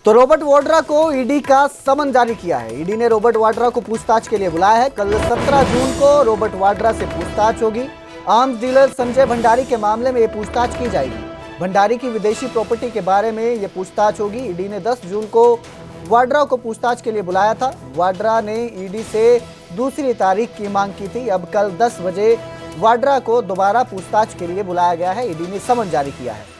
तो रॉबर्ट वाड्रा को ईडी का समन जारी किया है। ईडी ने रॉबर्ट वाड्रा को पूछताछ के लिए बुलाया है। कल 17 जून को रॉबर्ट वाड्रा से पूछताछ होगी। आर्म्स डीलर संजय भंडारी के मामले में ये पूछताछ की जाएगी। भंडारी की विदेशी प्रॉपर्टी के बारे में ये पूछताछ होगी। ईडी ने 10 जून को वाड्रा को पूछताछ के लिए बुलाया था। वाड्रा ने ईडी से दूसरी तारीख की मांग की थी। अब कल 10 बजे वाड्रा को दोबारा पूछताछ के लिए बुलाया गया है। ईडी ने समन जारी किया है।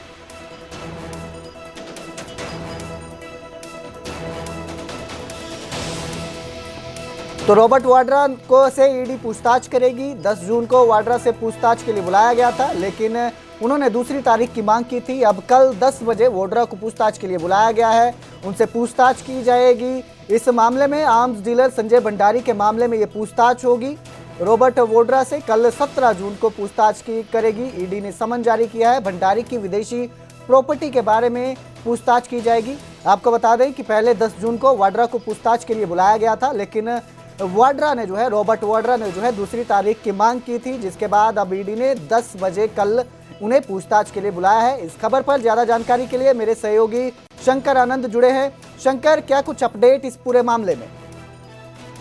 तो रॉबर्ट वाड्रा को से ईडी पूछताछ करेगी। 10 जून को वाड्रा से पूछताछ के लिए बुलाया गया था, लेकिन उन्होंने दूसरी तारीख की मांग की थी। अब कल 10 बजे वाड्रा को पूछताछ के लिए बुलाया गया है। उनसे पूछताछ की जाएगी। इस मामले में आर्म्स डीलर संजय भंडारी के मामले में ये पूछताछ होगी। रॉबर्ट वाड्रा से कल 17 जून को पूछताछ की करेगी। ईडी ने समन जारी किया है। भंडारी की विदेशी प्रॉपर्टी के बारे में पूछताछ की जाएगी। आपको बता दें कि पहले 10 जून को वाड्रा को पूछताछ के लिए बुलाया गया था, लेकिन रॉबर्ट वाड्रा ने दूसरी तारीख की मांग की थी, जिसके बाद अब ईडी ने 10 बजे कल उन्हें पूछताछ के लिए बुलाया है। इस खबर पर ज्यादा जानकारी के लिए मेरे सहयोगी शंकर आनंद जुड़े हैं। शंकर, क्या कुछ अपडेट इस पूरे मामले में?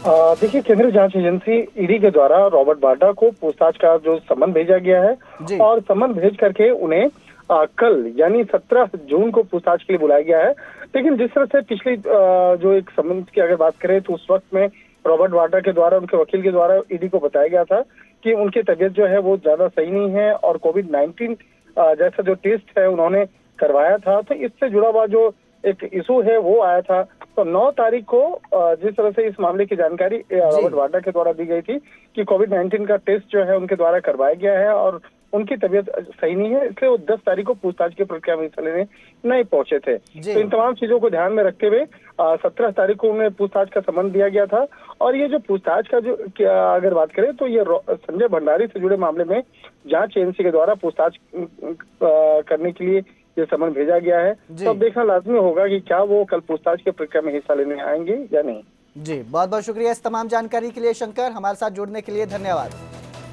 देखिए, केंद्रीय जांच एजेंसी ईडी के द्वारा रॉबर्ट वाड्रा को पूछताछ का जो समन भेजा गया है और समन भेज करके उन्हें कल यानी 17 जून को पूछताछ के लिए बुलाया गया है। लेकिन जिस तरह से पिछली जो एक समन की अगर बात करें तो उस वक्त में रॉबर्ट वाड्रा के द्वारा उनके वकील के द्वारा ईडी को बताया गया था कि उनकी तबीयत जो है वो ज्यादा सही नहीं है और कोविड-19 जैसा जो टेस्ट है उन्होंने करवाया था, तो इससे जुड़ा हुआ जो एक इशू है वो आया था। तो 9 तारीख को जिस तरह से इस मामले की जानकारी रॉबर्ट वाड्रा के द्वारा दी गई थी कि कोविड-19 का टेस्ट जो है उनके द्वारा करवाया गया है और उनकी तबीयत सही नहीं है, इसलिए वो 10 तारीख को पूछताछ की प्रक्रिया में हिस्सा लेने नहीं पहुंचे थे। तो इन तमाम चीजों को ध्यान में रखते हुए 17 तारीख को उन्हें पूछताछ का समन दिया गया था। और ये जो पूछताछ का जो अगर बात करें तो ये संजय भंडारी से जुड़े मामले में जांच एजेंसी के द्वारा पूछताछ करने के लिए ये समन भेजा गया है। तो अब देखना लाजमी होगा कि क्या वो कल पूछताछ की प्रक्रिया में हिस्सा लेने आएंगे या नहीं। जी, बहुत बहुत शुक्रिया इस तमाम जानकारी के लिए शंकर। हमारे साथ जुड़ने के लिए धन्यवाद।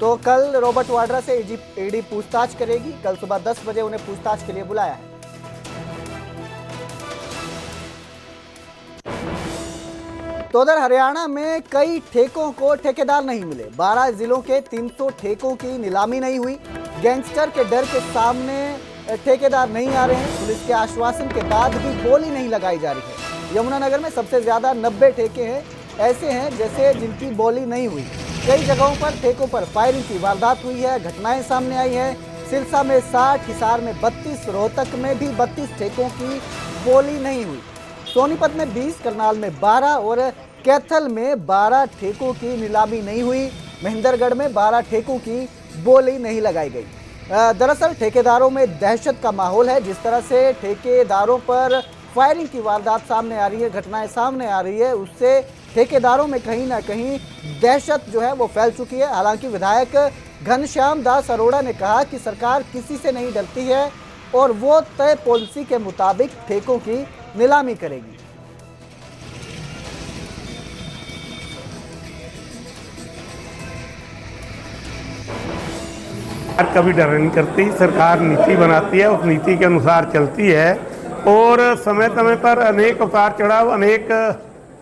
तो कल रॉबर्ट वाड्रा से ईडी पूछताछ करेगी। कल सुबह 10 बजे उन्हें पूछताछ के लिए बुलाया है। तो उधर हरियाणा में कई ठेकों को ठेकेदार नहीं मिले। 12 जिलों के 300 ठेकों की नीलामी नहीं हुई। गैंगस्टर के डर के सामने ठेकेदार नहीं आ रहे हैं। पुलिस के आश्वासन के बाद भी बोली नहीं लगाई जा रही है। यमुनानगर में सबसे ज्यादा 90 ठेके हैं ऐसे हैं जैसे जिनकी बोली नहीं हुई। कई जगहों पर ठेकों पर फायरिंग की वारदात हुई है। घटनाएं सामने आई हैं। सिरसा में 60, हिसार में 32, रोहतक में भी 32 ठेकों की बोली नहीं हुई। सोनीपत में 20, करनाल में 12 और कैथल में 12 ठेकों की नीलामी नहीं हुई। महेंद्रगढ़ में 12 ठेकों की बोली नहीं लगाई गई। दरअसल ठेकेदारों में दहशत का माहौल है। जिस तरह से ठेकेदारों पर फायरिंग की वारदात सामने आ रही है, घटनाएं सामने आ रही है, उससे ठेकेदारों में कहीं ना कहीं दहशत जो है वो फैल चुकी है। हालांकि विधायक घनश्याम दास अरोड़ा ने कहा कि सरकार किसी से नहीं डरती है और वो तय पॉलिसी के मुताबिक ठेकों की नीलामी करेगी। सरकार कभी डर नहीं करती। सरकार नीति बनाती है, उस नीति के अनुसार चलती है और समय समय पर अनेक उतार चढ़ाव, अनेक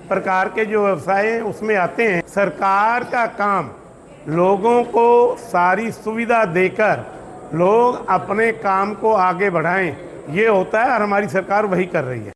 प्रकार के जो व्यवसाय हैं उसमें आते हैं। सरकार का काम लोगों को सारी सुविधा देकर लोग अपने काम को आगे बढ़ाएं, ये होता है और हमारी सरकार वही कर रही है।